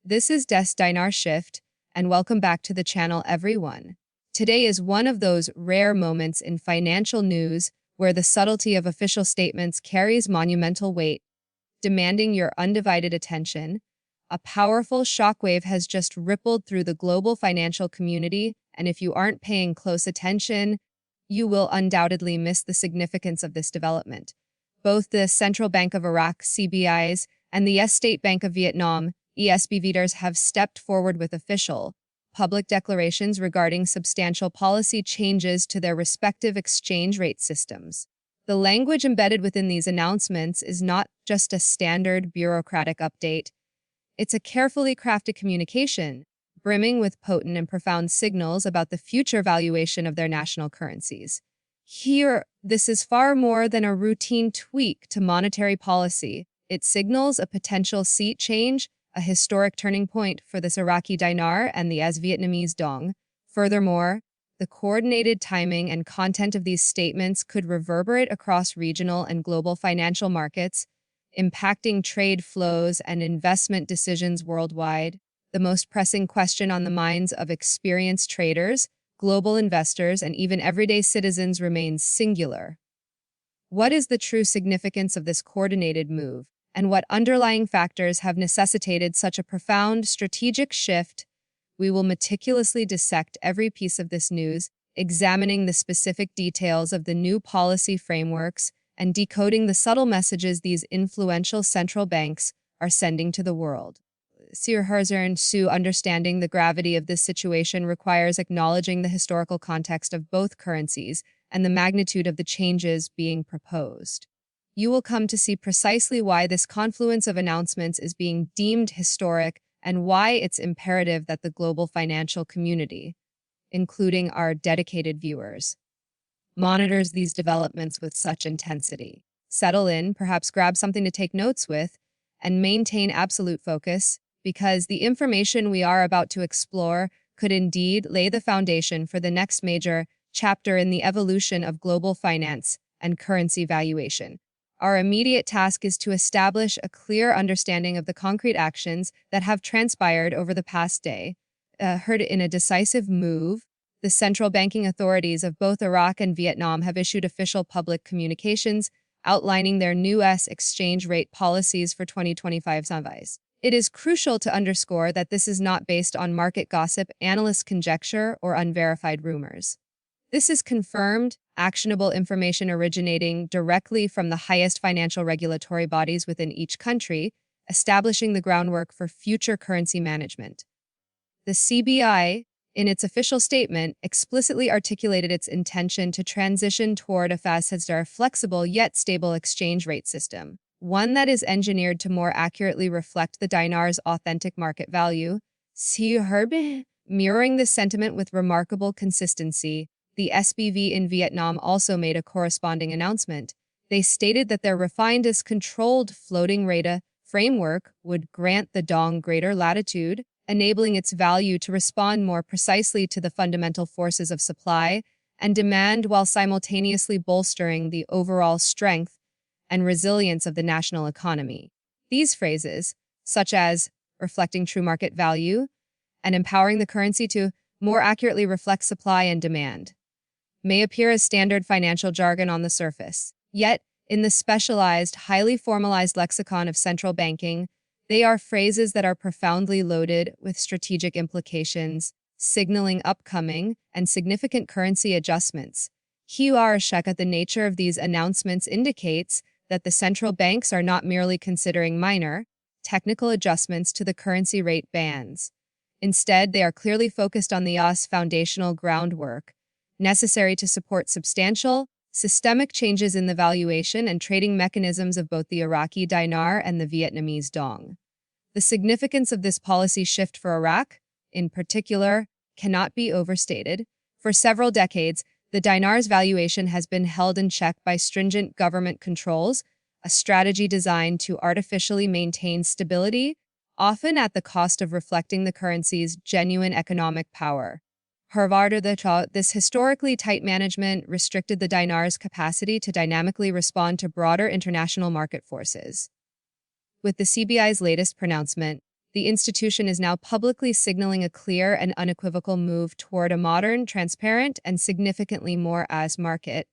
This is Dinar Shift, and welcome back to the channel, everyone. Today is one of those rare moments in financial news where the subtlety of official statements carries monumental weight, demanding your undivided attention. A powerful shockwave has just rippled through the global financial community, and if you aren't paying close attention, you will undoubtedly miss the significance of this development. Both the Central Bank of Iraq, CBIs, and the State Bank of Vietnam, ESBVDars, have stepped forward with official, public declarations regarding substantial policy changes to their respective exchange rate systems. The language embedded within these announcements is not just a standard bureaucratic update. It's a carefully crafted communication, brimming with potent and profound signals about the future valuation of their national currencies. Here, this is far more than a routine tweak to monetary policy. It signals a potential sea change, a historic turning point for this Iraqi Dinar and the Vietnamese Dong. Furthermore, the coordinated timing and content of these statements could reverberate across regional and global financial markets, impacting trade flows and investment decisions worldwide. The most pressing question on the minds of experienced traders, global investors, and even everyday citizens remains singular. What is the true significance of this coordinated move, and what underlying factors have necessitated such a profound strategic shift? We will meticulously dissect every piece of this news, examining the specific details of the new policy frameworks and decoding the subtle messages these influential central banks are sending to the world. Understanding the gravity of this situation requires acknowledging the historical context of both currencies and the magnitude of the changes being proposed. You will come to see precisely why this confluence of announcements is being deemed historic and why it's imperative that the global financial community, including our dedicated viewers, monitors these developments with such intensity. Settle in, perhaps grab something to take notes with, and maintain absolute focus, because the information we are about to explore could indeed lay the foundation for the next major chapter in the evolution of global finance and currency valuation. Our immediate task is to establish a clear understanding of the concrete actions that have transpired over the past day. Heard in a decisive move, the central banking authorities of both Iraq and Vietnam have issued official public communications outlining their new exchange rate policies for 2025 Sanvais. It is crucial to underscore that this is not based on market gossip, analyst conjecture, or unverified rumors. This is confirmed, actionable information originating directly from the highest financial regulatory bodies within each country, establishing the groundwork for future currency management. The CBI, in its official statement, explicitly articulated its intention to transition toward a flexible yet stable exchange rate system, one that is engineered to more accurately reflect the dinar's authentic market value. Mirroring this sentiment with remarkable consistency, the SBV in Vietnam also made a corresponding announcement. They stated that their refined controlled floating rate framework would grant the Dong greater latitude, enabling its value to respond more precisely to the fundamental forces of supply and demand while simultaneously bolstering the overall strength and resilience of the national economy. These phrases, such as reflecting true market value and empowering the currency to more accurately reflect supply and demand, may appear as standard financial jargon on the surface. Yet, in the specialized, highly formalized lexicon of central banking, they are phrases that are profoundly loaded with strategic implications, signaling upcoming and significant currency adjustments. The nature of these announcements indicates that the central banks are not merely considering minor, technical adjustments to the currency rate bands. Instead, they are clearly focused on the foundational groundwork necessary to support substantial, systemic changes in the valuation and trading mechanisms of both the Iraqi Dinar and the Vietnamese Dong. The significance of this policy shift for Iraq, in particular, cannot be overstated. For several decades, the dinar's valuation has been held in check by stringent government controls, a strategy designed to artificially maintain stability, often at the cost of reflecting the currency's genuine economic power. This historically tight management restricted the dinar's capacity to dynamically respond to broader international market forces. With the CBI's latest pronouncement, The institution is now publicly signaling a clear and unequivocal move toward a modern, transparent, and significantly more as market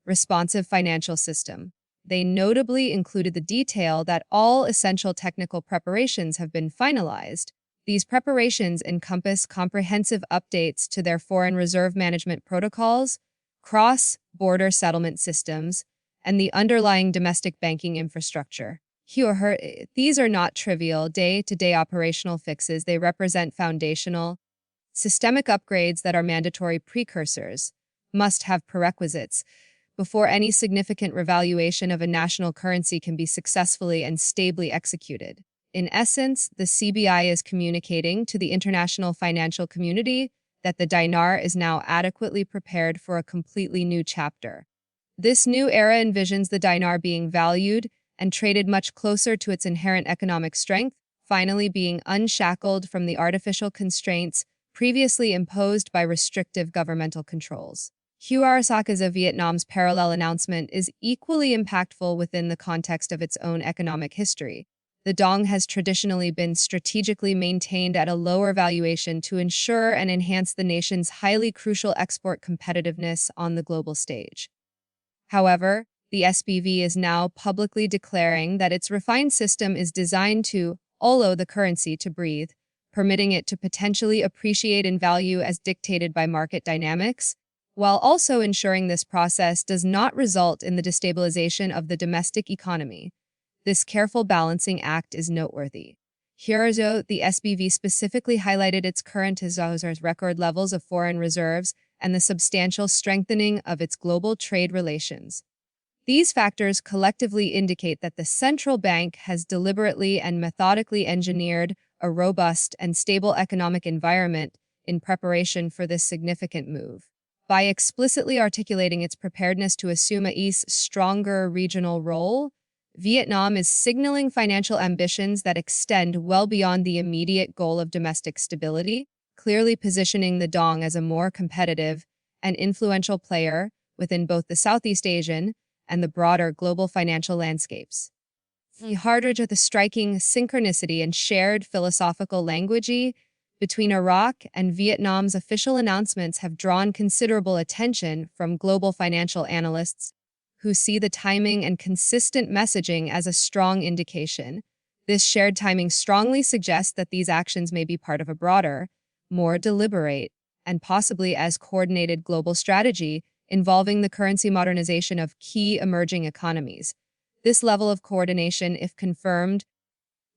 responsive financial system. They notably included the detail that all essential technical preparations have been finalized. These preparations encompass comprehensive updates to their foreign reserve management protocols, cross-border settlement systems, and the underlying domestic banking infrastructure. These are not trivial day-to-day operational fixes. They represent foundational, systemic upgrades that are mandatory precursors, must-have prerequisites, before any significant revaluation of a national currency can be successfully and stably executed. In essence, the CBI is communicating to the international financial community that the dinar is now adequately prepared for a completely new chapter. This new era envisions the dinar being valued and traded much closer to its inherent economic strength, finally being unshackled from the artificial constraints previously imposed by restrictive governmental controls. Iraqi Vietnam's parallel announcement is equally impactful within the context of its own economic history. The dong has traditionally been strategically maintained at a lower valuation to ensure and enhance the nation's highly crucial export competitiveness on the global stage. However, the SBV is now publicly declaring that its refined system is designed to allow the currency to breathe, permitting it to potentially appreciate in value as dictated by market dynamics, while also ensuring this process does not result in the destabilization of the domestic economy. This careful balancing act is noteworthy. Here, the SBV specifically highlighted its current record levels of foreign reserves and the substantial strengthening of its global trade relations. These factors collectively indicate that the central bank has deliberately and methodically engineered a robust and stable economic environment in preparation for this significant move. By explicitly articulating its preparedness to assume a stronger regional role, Vietnam is signaling financial ambitions that extend well beyond the immediate goal of domestic stability, clearly positioning the dong as a more competitive and influential player within both the Southeast Asian and the broader global financial landscapes. The striking synchronicity and shared philosophical language between Iraq and Vietnam's official announcements have drawn considerable attention from global financial analysts who see the timing and consistent messaging as a strong indication. This shared timing strongly suggests that these actions may be part of a broader, more deliberate, and possibly as coordinated global strategy involving the currency modernization of key emerging economies. This level of coordination, if confirmed,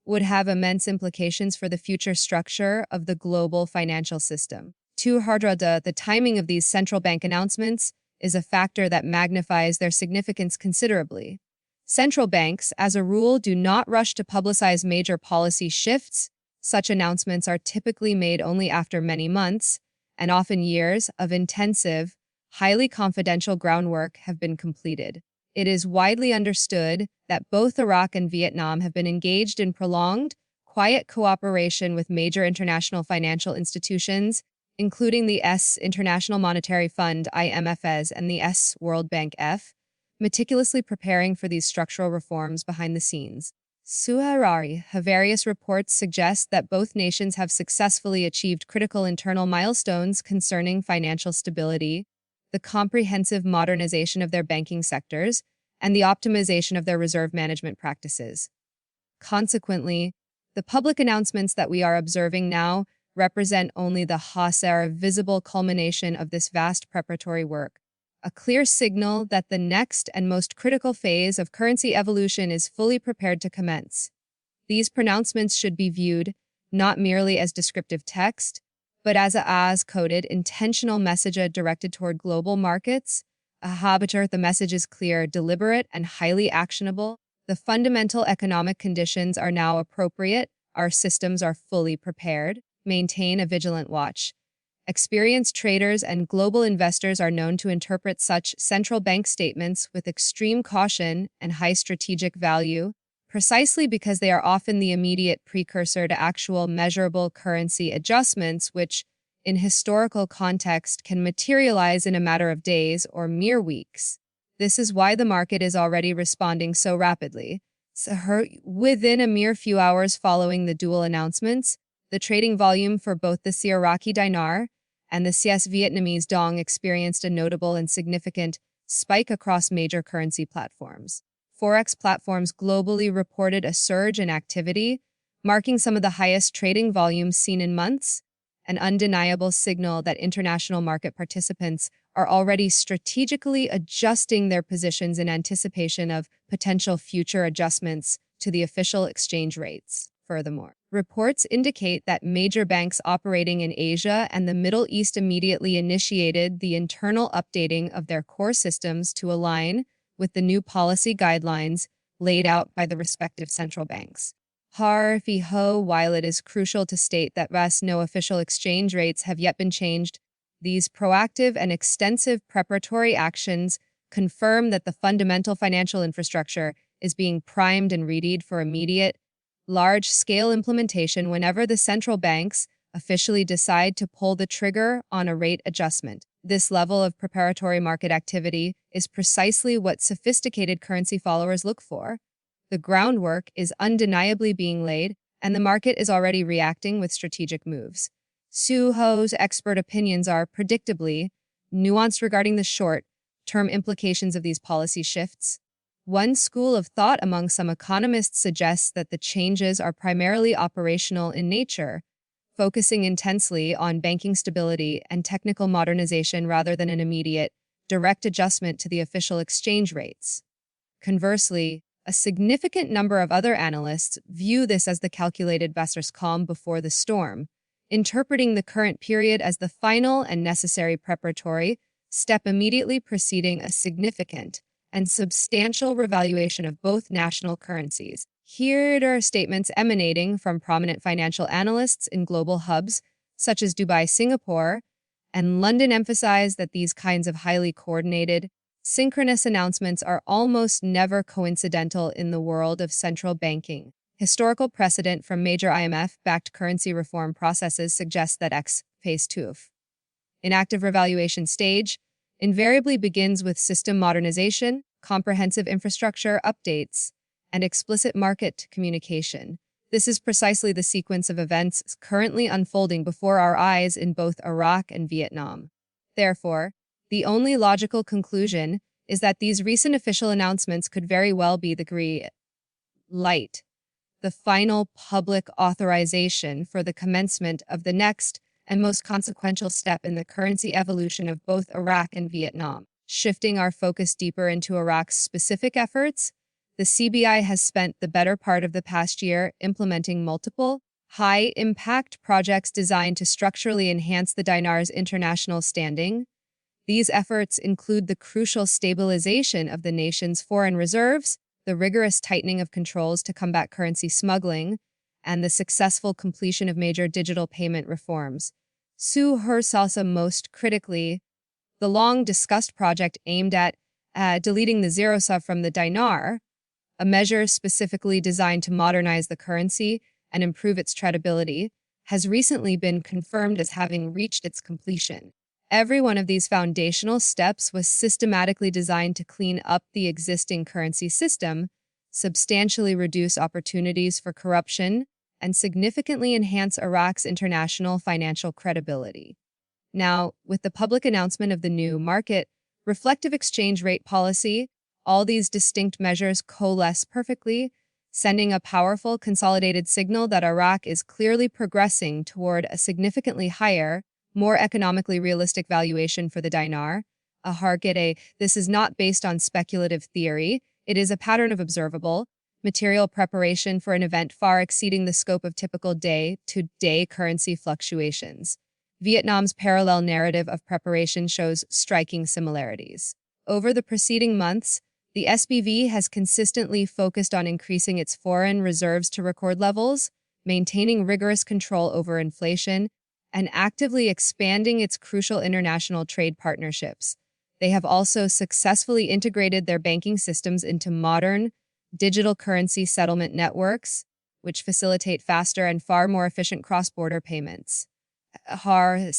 would have immense implications for the future structure of the global financial system. The timing of these central bank announcements is a factor that magnifies their significance considerably. Central banks, as a rule, do not rush to publicize major policy shifts. Such announcements are typically made only after many months, and often years, of intensive, highly confidential groundwork have been completed. It is widely understood that both Iraq and Vietnam have been engaged in prolonged, quiet cooperation with major international financial institutions, including the International Monetary Fund (IMF) and the World Bank (F), meticulously preparing for these structural reforms behind the scenes. Various reports suggest that both nations have successfully achieved critical internal milestones concerning financial stability, the comprehensive modernization of their banking sectors, and the optimization of their reserve management practices. Consequently, the public announcements that we are observing now represent only the visible culmination of this vast preparatory work, a clear signal that the next and most critical phase of currency evolution is fully prepared to commence. These pronouncements should be viewed not merely as descriptive text, but as a coded, intentional message directed toward global markets. The message is clear, deliberate, and highly actionable. The fundamental economic conditions are now appropriate. Our systems are fully prepared. Maintain a vigilant watch. Experienced traders and global investors are known to interpret such central bank statements with extreme caution and high strategic value, precisely because they are often the immediate precursor to actual measurable currency adjustments, which, in historical context, can materialize in a matter of days or mere weeks. This is why the market is already responding so rapidly. Within a mere few hours following the dual announcements, the trading volume for both the Iraqi Dinar and the Vietnamese Dong experienced a notable and significant spike across major currency platforms. Forex platforms globally reported a surge in activity, marking some of the highest trading volumes seen in months, an undeniable signal that international market participants are already strategically adjusting their positions in anticipation of potential future adjustments to the official exchange rates. Furthermore, reports indicate that major banks operating in Asia and the Middle East immediately initiated the internal updating of their core systems to align with the new policy guidelines laid out by the respective central banks. While it is crucial to state that no official exchange rates have yet been changed, these proactive and extensive preparatory actions confirm that the fundamental financial infrastructure is being primed and readied for immediate, large-scale implementation whenever the central banks officially decide to pull the trigger on a rate adjustment. This level of preparatory market activity is precisely what sophisticated currency followers look for. The groundwork is undeniably being laid, and the market is already reacting with strategic moves. Suho's expert opinions are predictably nuanced regarding the short-term implications of these policy shifts. One school of thought among some economists suggests that the changes are primarily operational in nature, focusing intensely on banking stability and technical modernization rather than an immediate, direct adjustment to the official exchange rates. Conversely, a significant number of other analysts view this as the calculated versus calm before the storm, interpreting the current period as the final and necessary preparatory step immediately preceding a significant and substantial revaluation of both national currencies. Here are statements emanating from prominent financial analysts in global hubs such as Dubai, Singapore, and London emphasize that these kinds of highly coordinated, synchronous announcements are almost never coincidental in the world of central banking. Historical precedent from major IMF-backed currency reform processes suggests that phase 2 in active revaluation stage invariably begins with system modernization, comprehensive infrastructure updates, and explicit market communication. This is precisely the sequence of events currently unfolding before our eyes in both Iraq and Vietnam. Therefore, the only logical conclusion is that these recent official announcements could very well be the final public authorization for the commencement of the next and most consequential step in the currency evolution of both Iraq and Vietnam. Shifting our focus deeper into Iraq's specific efforts, the CBI has spent the better part of the past year implementing multiple, high-impact projects designed to structurally enhance the dinar's international standing. These efforts include the crucial stabilization of the nation's foreign reserves, the rigorous tightening of controls to combat currency smuggling, and the successful completion of major digital payment reforms. Also most critically, the long-discussed project aimed at deleting the zero sum from the dinar, a measure specifically designed to modernize the currency and improve its tradability, has recently been confirmed as having reached its completion. Every one of these foundational steps was systematically designed to clean up the existing currency system, substantially reduce opportunities for corruption, and significantly enhance Iraq's international financial credibility. Now, with the public announcement of the new market reflective exchange rate policy, all these distinct measures coalesce perfectly, sending a powerful, consolidated signal that Iraq is clearly progressing toward a significantly higher, more economically realistic valuation for the dinar. This is not based on speculative theory. It is a pattern of observable, material preparation for an event far exceeding the scope of typical day-to-day currency fluctuations. Vietnam's parallel narrative of preparation shows striking similarities. Over the preceding months, the SBV has consistently focused on increasing its foreign reserves to record levels, maintaining rigorous control over inflation, and actively expanding its crucial international trade partnerships. They have also successfully integrated their banking systems into modern, digital currency settlement networks, which facilitate faster and far more efficient cross-border payments.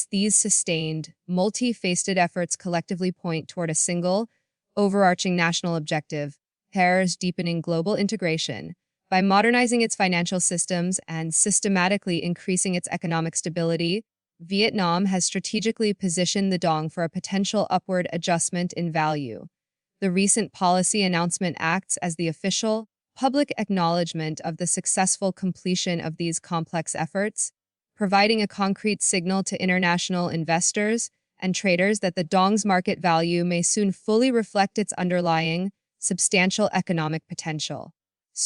These sustained, multi-faceted efforts collectively point toward a single, overarching national objective, pairs deepening global integration. By modernizing its financial systems and systematically increasing its economic stability, Vietnam has strategically positioned the dong for a potential upward adjustment in value. The recent policy announcement acts as the official, public acknowledgement of the successful completion of these complex efforts, providing a concrete signal to international investors and traders that the dong's market value may soon fully reflect its underlying, substantial economic potential.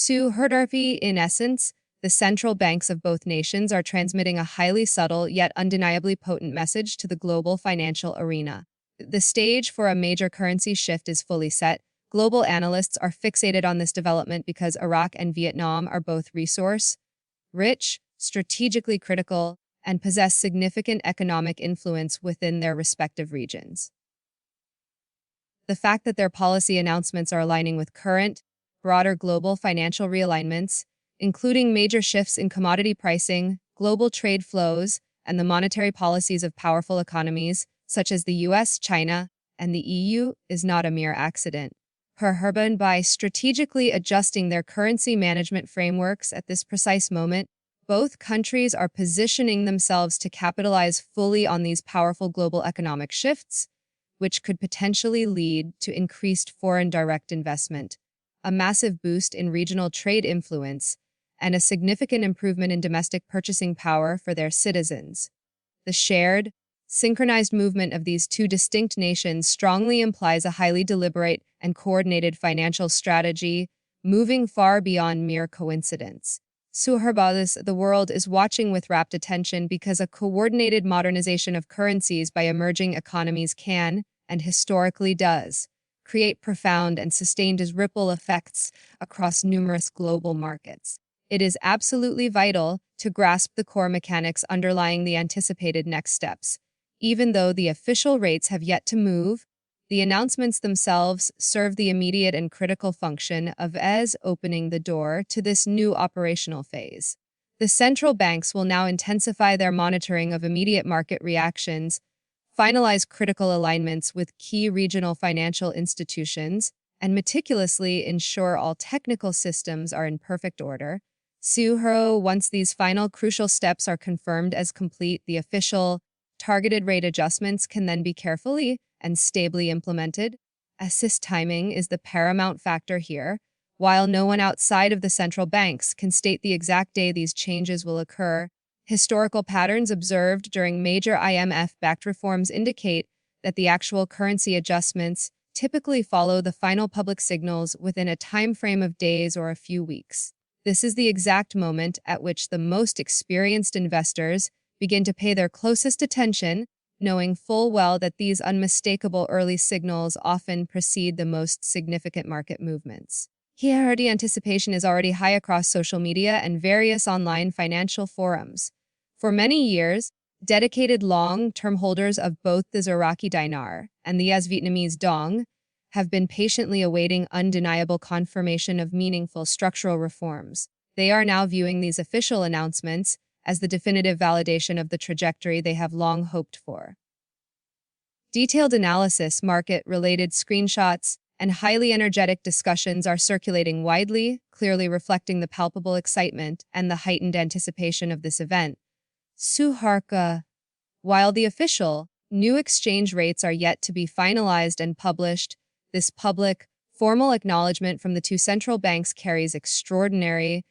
In essence, the central banks of both nations are transmitting a highly subtle yet undeniably potent message to the global financial arena. The stage for a major currency shift is fully set. Global analysts are fixated on this development because Iraq and Vietnam are both resource-rich, strategically critical, and possess significant economic influence within their respective regions. The fact that their policy announcements are aligning with current, broader global financial realignments, including major shifts in commodity pricing, global trade flows, and the monetary policies of powerful economies such as the US, China, and the EU, is not a mere accident. By strategically adjusting their currency management frameworks at this precise moment, both countries are positioning themselves to capitalize fully on these powerful global economic shifts, which could potentially lead to increased foreign direct investment, a massive boost in regional trade influence, and a significant improvement in domestic purchasing power for their citizens. The shared, synchronized movement of these two distinct nations strongly implies a highly deliberate and coordinated financial strategy, moving far beyond mere coincidence. The world is watching with rapt attention because a coordinated modernization of currencies by emerging economies can, and historically does, create profound and sustained ripple effects across numerous global markets. It is absolutely vital to grasp the core mechanics underlying the anticipated next steps. Even though the official rates have yet to move, the announcements themselves serve the immediate and critical function of opening the door to this new operational phase. The central banks will now intensify their monitoring of immediate market reactions, finalize critical alignments with key regional financial institutions, and meticulously ensure all technical systems are in perfect order. Once these final crucial steps are confirmed as complete, the official, targeted rate adjustments can then be carefully and stably implemented. Timing is the paramount factor here. While no one outside of the central banks can state the exact day these changes will occur, historical patterns observed during major IMF-backed reforms indicate that the actual currency adjustments typically follow the final public signals within a time frame of days or a few weeks. This is the exact moment at which the most experienced investors begin to pay their closest attention, knowing full well that these unmistakable early signals often precede the most significant market movements. Here, the anticipation is already high across social media and various online financial forums. For many years, dedicated long-term holders of both the Iraqi Dinar and the Vietnamese Dong have been patiently awaiting undeniable confirmation of meaningful structural reforms. They are now viewing these official announcements as the definitive validation of the trajectory they have long hoped for. Detailed analysis, market-related screenshots, and highly energetic discussions are circulating widely, clearly reflecting the palpable excitement and the heightened anticipation of this event. While the official, new exchange rates are yet to be finalized and published, this public, formal acknowledgement from the two central banks carries extraordinary,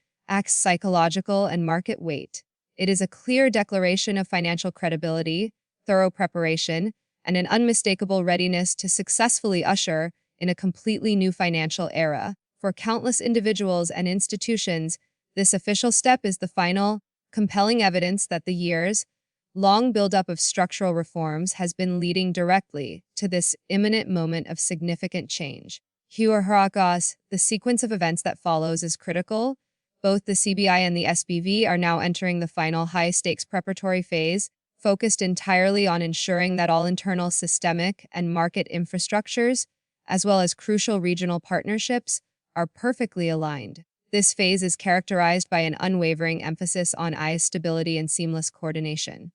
psychological, and market weight. It is a clear declaration of financial credibility, thorough preparation, and an unmistakable readiness to successfully usher in a completely new financial era. For countless individuals and institutions, this official step is the final, compelling evidence that the years-long buildup of structural reforms has been leading directly to this imminent moment of significant change. The sequence of events that follows is critical. Both the CBI and the SBV are now entering the final high-stakes preparatory phase, focused entirely on ensuring that all internal systemic and market infrastructures, as well as crucial regional partnerships, are perfectly aligned. This phase is characterized by an unwavering emphasis on stability and seamless coordination.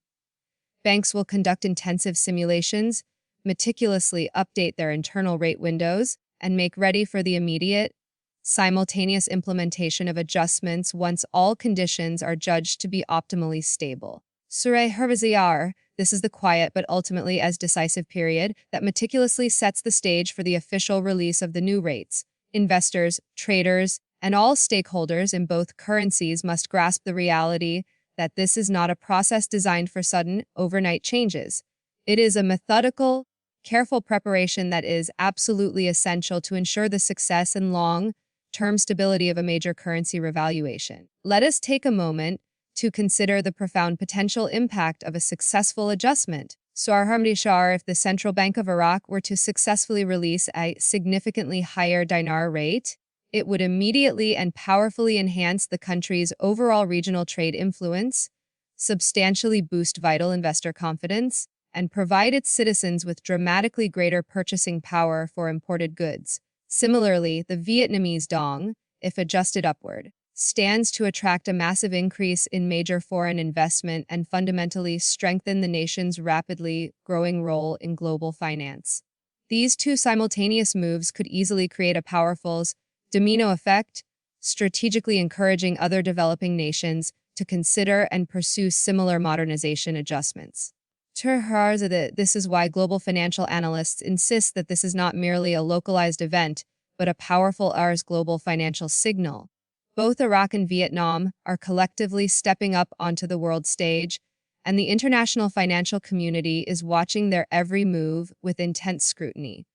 Banks will conduct intensive simulations, meticulously update their internal rate windows, and make ready for the immediate, simultaneous implementation of adjustments once all conditions are judged to be optimally stable. Sureh Hervaziyar, this is the quiet but ultimately as decisive period that meticulously sets the stage for the official release of the new rates. Investors, traders, and all stakeholders in both currencies must grasp the reality that this is not a process designed for sudden, overnight changes. It is a methodical, careful preparation that is absolutely essential to ensure the success and long-term stability of a major currency revaluation. Let us take a moment to consider the profound potential impact of a successful adjustment. If the Central Bank of Iraq were to successfully release a significantly higher dinar rate, it would immediately and powerfully enhance the country's overall regional trade influence, substantially boost vital investor confidence, and provide its citizens with dramatically greater purchasing power for imported goods. Similarly, the Vietnamese Dong, if adjusted upward, stands to attract a massive increase in major foreign investment and fundamentally strengthen the nation's rapidly growing role in global finance. These two simultaneous moves could easily create a powerful domino effect, strategically encouraging other developing nations to consider and pursue similar modernization adjustments. This is why global financial analysts insist that this is not merely a localized event, but a powerful global financial signal. Both Iraq and Vietnam are collectively stepping up onto the world stage, and the international financial community is watching their every move with intense scrutiny.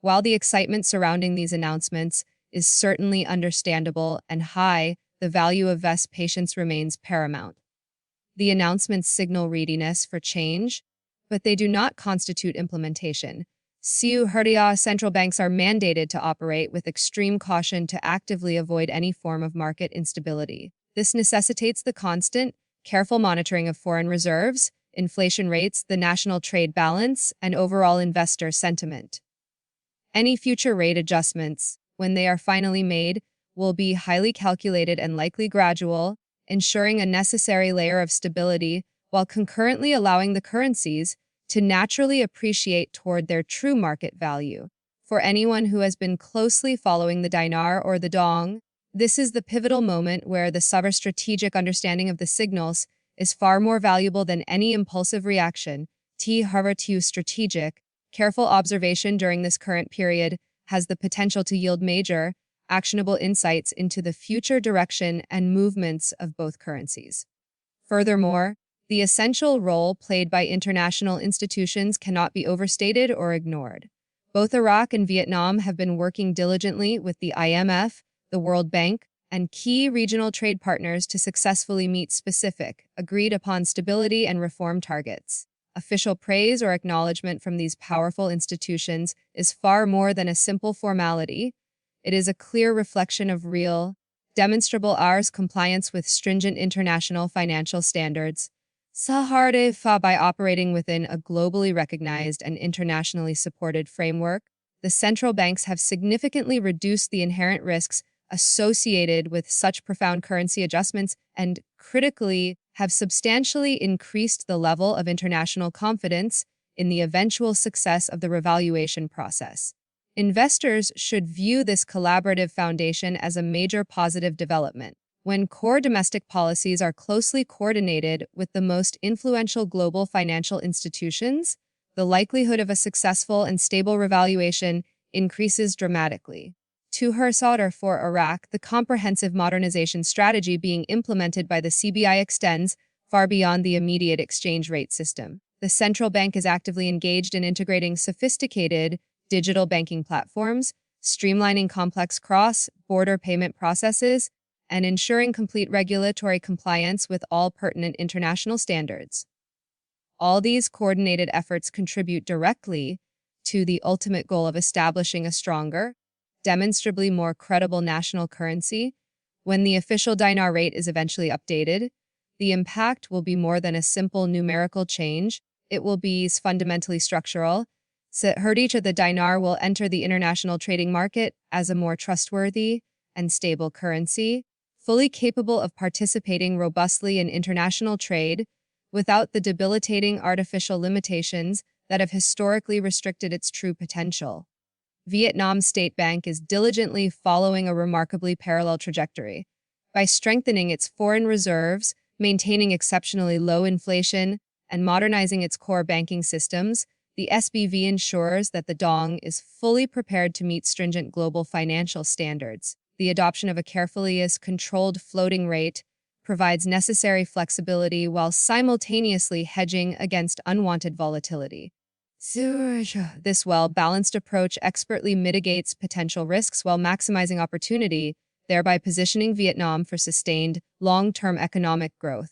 While the excitement surrounding these announcements is certainly understandable and high, the value of patience remains paramount. The announcements signal readiness for change, but they do not constitute implementation. Central banks are mandated to operate with extreme caution to actively avoid any form of market instability. This necessitates the constant, careful monitoring of foreign reserves, inflation rates, the national trade balance, and overall investor sentiment. Any future rate adjustments, when they are finally made, will be highly calculated and likely gradual, ensuring a necessary layer of stability while concurrently allowing the currencies to naturally appreciate toward their true market value. For anyone who has been closely following the dinar or the dong, this is the pivotal moment where the strategic understanding of the signals is far more valuable than any impulsive reaction. Strategic, careful observation during this current period has the potential to yield major, actionable insights into the future direction and movements of both currencies. Furthermore, the essential role played by international institutions cannot be overstated or ignored. Both Iraq and Vietnam have been working diligently with the IMF, the World Bank, and key regional trade partners to successfully meet specific, agreed-upon stability and reform targets. Official praise or acknowledgement from these powerful institutions is far more than a simple formality. It is a clear reflection of real, demonstrable compliance with stringent international financial standards. By operating within a globally recognized and internationally supported framework, the central banks have significantly reduced the inherent risks associated with such profound currency adjustments and, critically, have substantially increased the level of international confidence in the eventual success of the revaluation process. Investors should view this collaborative foundation as a major positive development. When core domestic policies are closely coordinated with the most influential global financial institutions, the likelihood of a successful and stable revaluation increases dramatically. For Iraq, the comprehensive modernization strategy being implemented by the CBI extends far beyond the immediate exchange rate system. The central bank is actively engaged in integrating sophisticated digital banking platforms, streamlining complex cross-border payment processes, and ensuring complete regulatory compliance with all pertinent international standards. All these coordinated efforts contribute directly to the ultimate goal of establishing a stronger, demonstrably more credible national currency. When the official dinar rate is eventually updated, the impact will be more than a simple numerical change. It will be fundamentally structural. The dinar will enter the international trading market as a more trustworthy and stable currency, fully capable of participating robustly in international trade without the debilitating artificial limitations that have historically restricted its true potential. Vietnam State Bank is diligently following a remarkably parallel trajectory. By strengthening its foreign reserves, maintaining exceptionally low inflation, and modernizing its core banking systems, the SBV ensures that the Dong is fully prepared to meet stringent global financial standards. The adoption of a carefully controlled floating rate provides necessary flexibility while simultaneously hedging against unwanted volatility. This well-balanced approach expertly mitigates potential risks while maximizing opportunity, thereby positioning Vietnam for sustained, long-term economic growth.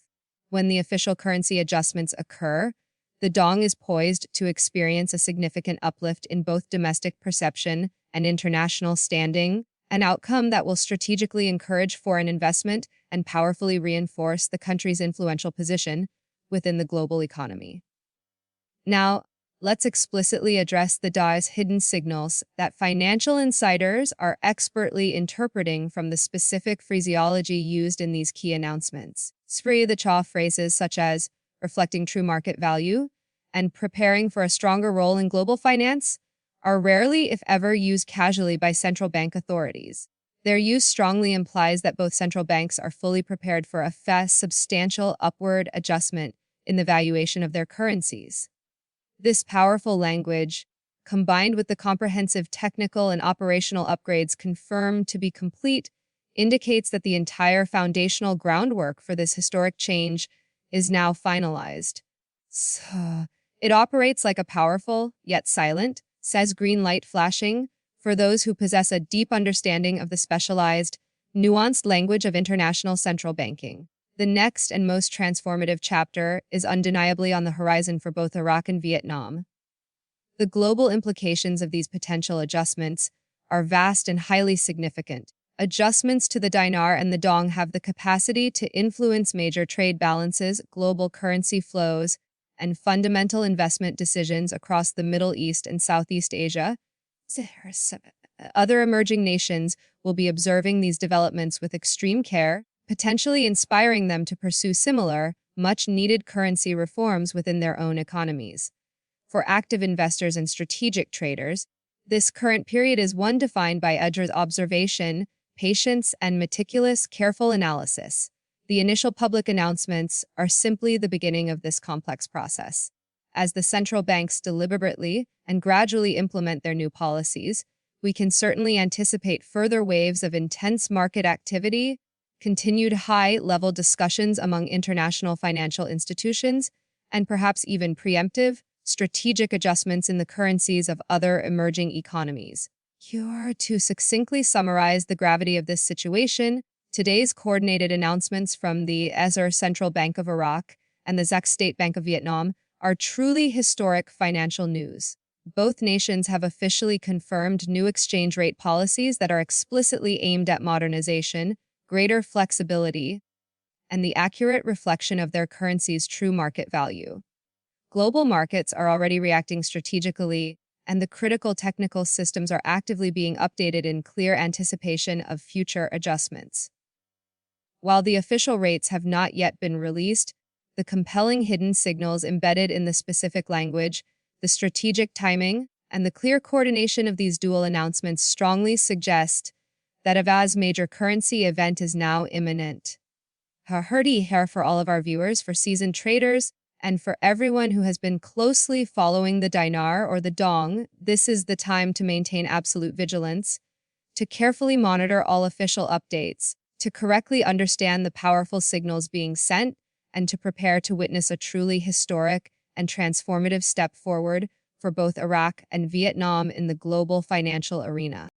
When the official currency adjustments occur, the Dong is poised to experience a significant uplift in both domestic perception and international standing, an outcome that will strategically encourage foreign investment and powerfully reinforce the country's influential position within the global economy. Now, let's explicitly address the Dong's hidden signals that financial insiders are expertly interpreting from the specific phraseology used in these key announcements. Spree the Cha phrases such as reflecting true market value and preparing for a stronger role in global finance are rarely, if ever, used casually by central bank authorities. Their use strongly implies that both central banks are fully prepared for a substantial upward adjustment in the valuation of their currencies. This powerful language, combined with the comprehensive technical and operational upgrades confirmed to be complete, indicates that the entire foundational groundwork for this historic change is now finalized. It operates like a powerful, yet silent, says green light flashing, for those who possess a deep understanding of the specialized, nuanced language of international central banking. The next and most transformative chapter is undeniably on the horizon for both Iraq and Vietnam. The global implications of these potential adjustments are vast and highly significant. Adjustments to the dinar and the dong have the capacity to influence major trade balances, global currency flows, and fundamental investment decisions across the Middle East and Southeast Asia. Other emerging nations will be observing these developments with extreme care, potentially inspiring them to pursue similar, much-needed currency reforms within their own economies. For active investors and strategic traders, this current period is one defined by observation, patience, and meticulous, careful analysis. The initial public announcements are simply the beginning of this complex process. As the central banks deliberately and gradually implement their new policies, we can certainly anticipate further waves of intense market activity, continued high-level discussions among international financial institutions, and perhaps even preemptive, strategic adjustments in the currencies of other emerging economies. To succinctly summarize the gravity of this situation, today's coordinated announcements from the Central Bank of Iraq and the Zec State Bank of Vietnam are truly historic financial news. Both nations have officially confirmed new exchange rate policies that are explicitly aimed at modernization, greater flexibility, and the accurate reflection of their currency's true market value. Global markets are already reacting strategically, and the critical technical systems are actively being updated in clear anticipation of future adjustments. While the official rates have not yet been released, the compelling hidden signals embedded in the specific language, the strategic timing, and the clear coordination of these dual announcements strongly suggest that a vast major currency event is now imminent. Hardy hair for all of our viewers, for seasoned traders, and for everyone who has been closely following the dinar or the dong, this is the time to maintain absolute vigilance, to carefully monitor all official updates, to correctly understand the powerful signals being sent, and to prepare to witness a truly historic and transformative step forward for both Iraq and Vietnam in the global financial arena.